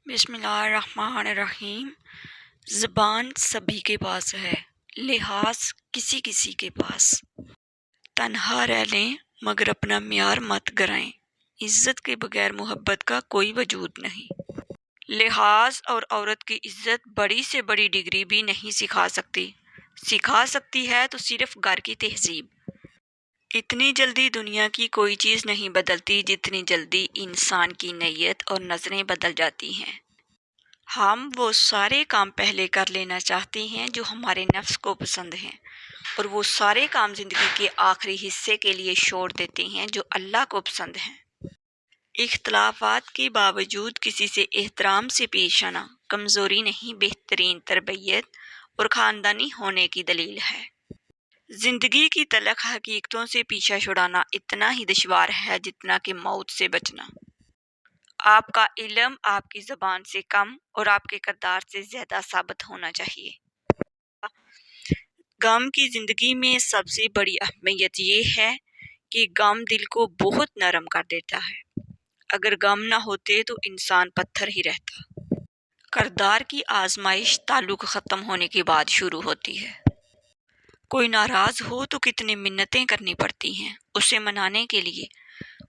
بسم اللہ الرحمن الرحیم۔ زبان سبھی کے پاس ہے، لحاظ کسی کسی کے پاس۔ تنہا رہ لیں مگر اپنا معیار مت گرائیں، عزت کے بغیر محبت کا کوئی وجود نہیں۔ لحاظ اور عورت کی عزت بڑی سے بڑی ڈگری بھی نہیں سکھا سکتی ہے تو صرف گھر کی تہذیب۔ اتنی جلدی دنیا کی کوئی چیز نہیں بدلتی جتنی جلدی انسان کی نیت اور نظریں بدل جاتی ہیں۔ ہم وہ سارے کام پہلے کر لینا چاہتے ہیں جو ہمارے نفس کو پسند ہیں، اور وہ سارے کام زندگی کے آخری حصے کے لیے چھوڑ دیتے ہیں جو اللہ کو پسند ہیں۔ اختلافات کے باوجود کسی سے احترام سے پیش آنا کمزوری نہیں، بہترین تربیت اور خاندانی ہونے کی دلیل ہے۔ زندگی کی تلخ حقیقتوں سے پیچھا چھڑانا اتنا ہی دشوار ہے جتنا کہ موت سے بچنا۔ آپ کا علم آپ کی زبان سے کم اور آپ کے کردار سے زیادہ ثابت ہونا چاہیے۔ غم کی زندگی میں سب سے بڑی اہمیت یہ ہے کہ غم دل کو بہت نرم کر دیتا ہے۔ اگر غم نہ ہوتے تو انسان پتھر ہی رہتا۔ کردار کی آزمائش تعلق ختم ہونے کے بعد شروع ہوتی ہے۔ کوئی ناراض ہو تو کتنی منتیں کرنی پڑتی ہیں اسے منانے کے لیے،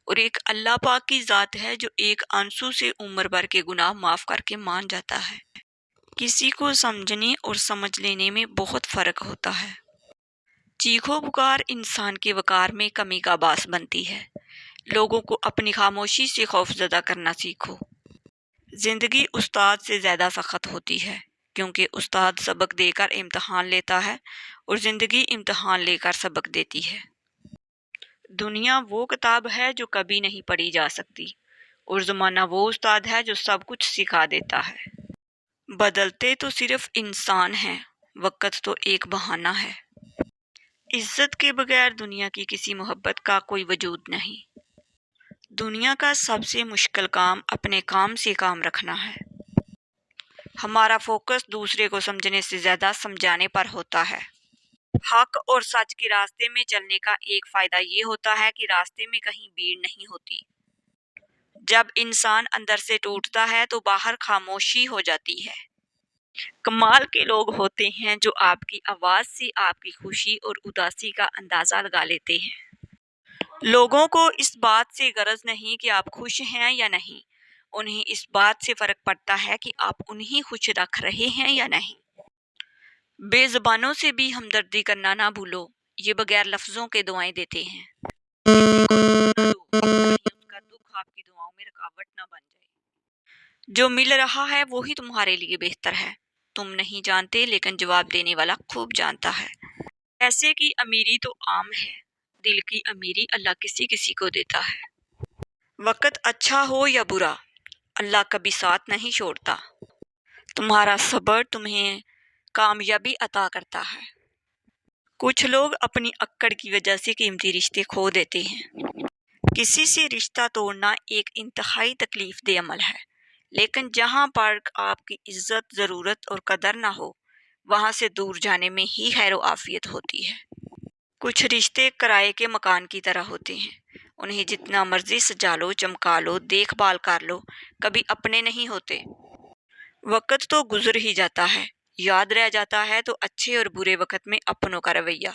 اور ایک اللہ پاک کی ذات ہے جو ایک آنسو سے عمر بھر کے گناہ معاف کر کے مان جاتا ہے۔ کسی کو سمجھنے اور سمجھ لینے میں بہت فرق ہوتا ہے۔ چیخو پکار انسان کے وقار میں کمی کا باعث بنتی ہے۔ لوگوں کو اپنی خاموشی سے خوف زدہ کرنا سیکھو۔ زندگی استاد سے زیادہ سخت ہوتی ہے، کیونکہ استاد سبق دے کر امتحان لیتا ہے اور زندگی امتحان لے کر سبق دیتی ہے۔ دنیا وہ کتاب ہے جو کبھی نہیں پڑھی جا سکتی، اور زمانہ وہ استاد ہے جو سب کچھ سکھا دیتا ہے۔ بدلتے تو صرف انسان ہیں، وقت تو ایک بہانہ ہے۔ عزت کے بغیر دنیا کی کسی محبت کا کوئی وجود نہیں۔ دنیا کا سب سے مشکل کام اپنے کام سے کام رکھنا ہے۔ ہمارا فوکس دوسرے کو سمجھنے سے زیادہ سمجھانے پر ہوتا ہے۔ حق اور سچ کے راستے میں چلنے کا ایک فائدہ یہ ہوتا ہے کہ راستے میں کہیں بھیڑ نہیں ہوتی۔ جب انسان اندر سے ٹوٹتا ہے تو باہر خاموشی ہو جاتی ہے۔ کمال کے لوگ ہوتے ہیں جو آپ کی آواز سے آپ کی خوشی اور اداسی کا اندازہ لگا لیتے ہیں۔ لوگوں کو اس بات سے غرض نہیں کہ آپ خوش ہیں یا نہیں، انہیں اس بات سے فرق پڑتا ہے کہ آپ انہیں خوش رکھ رہے ہیں یا نہیں۔ بے زبانوں سے بھی ہمدردی کرنا نہ بھولو، یہ بغیر لفظوں کے دعائیں دیتے ہیں۔ کسی کو دکھ نہ دو، کہیں اس کا دکھ آپ کی دعاؤں میں رکاوٹ نہ بن جائے۔ جو مل رہا ہے وہی تمہارے لیے بہتر ہے۔ تم نہیں جانتے لیکن جواب دینے والا خوب جانتا ہے۔ پیسے کی امیری تو عام ہے، دل کی امیری اللہ کسی کسی کو دیتا ہے۔ وقت اچھا ہو یا برا، اللہ کبھی ساتھ نہیں چھوڑتا۔ تمہارا صبر تمہیں کامیابی عطا کرتا ہے۔ کچھ لوگ اپنی اکڑ کی وجہ سے قیمتی رشتے کھو دیتے ہیں۔ کسی سے رشتہ توڑنا ایک انتہائی تکلیف دہ عمل ہے، لیکن جہاں پر آپ کی عزت، ضرورت اور قدر نہ ہو، وہاں سے دور جانے میں ہی خیر و عافیت ہوتی ہے۔ کچھ رشتے کرائے کے مکان کی طرح ہوتے ہیں، انہیں جتنا مرضی سجا لو، چمکا لو، دیکھ بھال کر لو، کبھی اپنے نہیں ہوتے۔ وقت تو گزر ہی جاتا ہے، یاد رہ جاتا ہے تو اچھے اور برے وقت میں اپنوں کا رویہ۔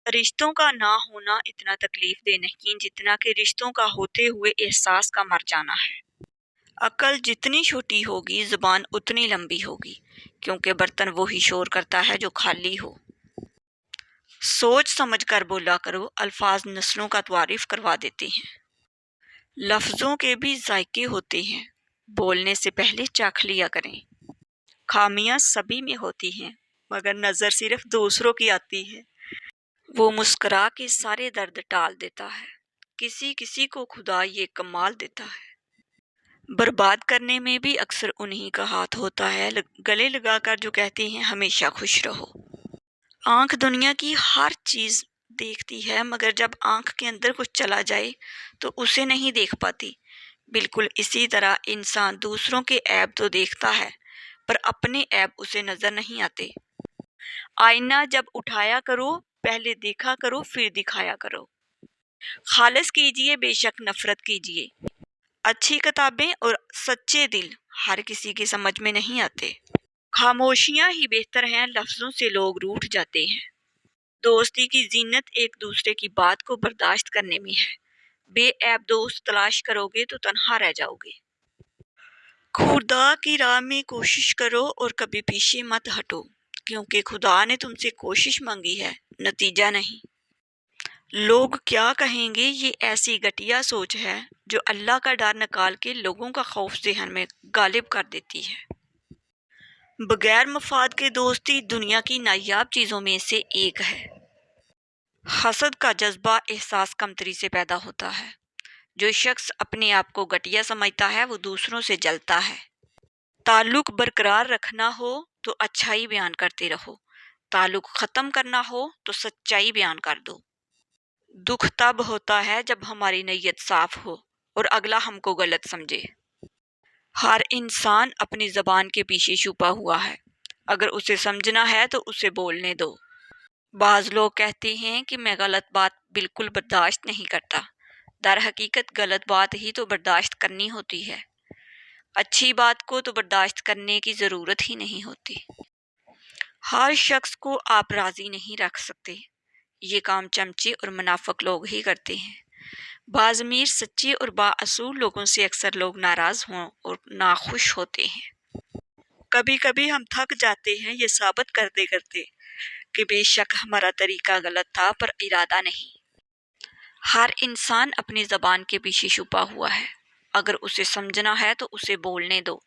رشتوں کا نہ ہونا اتنا تکلیف دہ نہیں جتنا کہ رشتوں کا ہوتے ہوئے احساس کا مر جانا ہے۔ عقل جتنی چھوٹی ہوگی زبان اتنی لمبی ہوگی، کیونکہ برتن وہی شور کرتا ہے جو خالی ہو۔ سوچ سمجھ کر بولا کرو، الفاظ نسلوں کا تعارف کروا دیتے ہیں۔ لفظوں کے بھی ذائقے ہوتے ہیں، بولنے سے پہلے چکھ لیا کریں۔ خامیاں سبھی میں ہوتی ہیں مگر نظر صرف دوسروں کی آتی ہے۔ وہ مسکرا کے سارے درد ٹال دیتا ہے، کسی کسی کو خدا یہ کمال دیتا ہے۔ برباد کرنے میں بھی اکثر انہی کا ہاتھ ہوتا ہے، گلے لگا کر جو کہتے ہیں ہمیشہ خوش رہو۔ آنکھ دنیا کی ہر چیز دیکھتی ہے مگر جب آنکھ کے اندر کچھ چلا جائے تو اسے نہیں دیکھ پاتی۔ بالکل اسی طرح انسان دوسروں کے عیب تو دیکھتا ہے پر اپنے عیب اسے نظر نہیں آتے۔ آئینہ جب اٹھایا کرو پہلے دیکھا کرو پھر دکھایا کرو۔ خالص کیجئے بے شک نفرت کیجئے، اچھی کتابیں اور سچے دل ہر کسی کی سمجھ میں نہیں آتے۔ خاموشیاں ہی بہتر ہیں، لفظوں سے لوگ روٹھ جاتے ہیں۔ دوستی کی زینت ایک دوسرے کی بات کو برداشت کرنے میں ہے۔ بے عیب دوست تلاش کرو گے تو تنہا رہ جاؤ گے۔ خدا کی راہ میں کوشش کرو اور کبھی پیچھے مت ہٹو، کیونکہ خدا نے تم سے کوشش مانگی ہے، نتیجہ نہیں۔ لوگ کیا کہیں گے، یہ ایسی گھٹیا سوچ ہے جو اللہ کا ڈر نکال کے لوگوں کا خوف ذہن میں غالب کر دیتی ہے۔ بغیر مفاد کے دوستی دنیا کی نایاب چیزوں میں سے ایک ہے۔ حسد کا جذبہ احساس کمتری سے پیدا ہوتا ہے۔ جو شخص اپنے آپ کو گھٹیا سمجھتا ہے وہ دوسروں سے جلتا ہے۔ تعلق برقرار رکھنا ہو تو اچھائی بیان کرتے رہو، تعلق ختم کرنا ہو تو سچائی بیان کر دو۔ دکھ تب ہوتا ہے جب ہماری نیت صاف ہو اور اگلا ہم کو غلط سمجھے۔ ہر انسان اپنی زبان کے پیچھے چھپا ہوا ہے، اگر اسے سمجھنا ہے تو اسے بولنے دو۔ بعض لوگ کہتے ہیں کہ میں غلط بات بالکل برداشت نہیں کرتا، در حقیقت غلط بات ہی تو برداشت کرنی ہوتی ہے، اچھی بات کو تو برداشت کرنے کی ضرورت ہی نہیں ہوتی۔ ہر شخص کو آپ راضی نہیں رکھ سکتے، یہ کام چمچے اور منافق لوگ ہی کرتے ہیں۔ بعض امیر سچے اور بااصول لوگوں سے اکثر لوگ ناراض ہوں اور ناخوش ہوتے ہیں۔ کبھی کبھی ہم تھک جاتے ہیں یہ ثابت کرتے کرتے کہ بے شک ہمارا طریقہ غلط تھا پر ارادہ نہیں۔ ہر انسان اپنی زبان کے پیچھے چھپا ہوا ہے، اگر اسے سمجھنا ہے تو اسے بولنے دو۔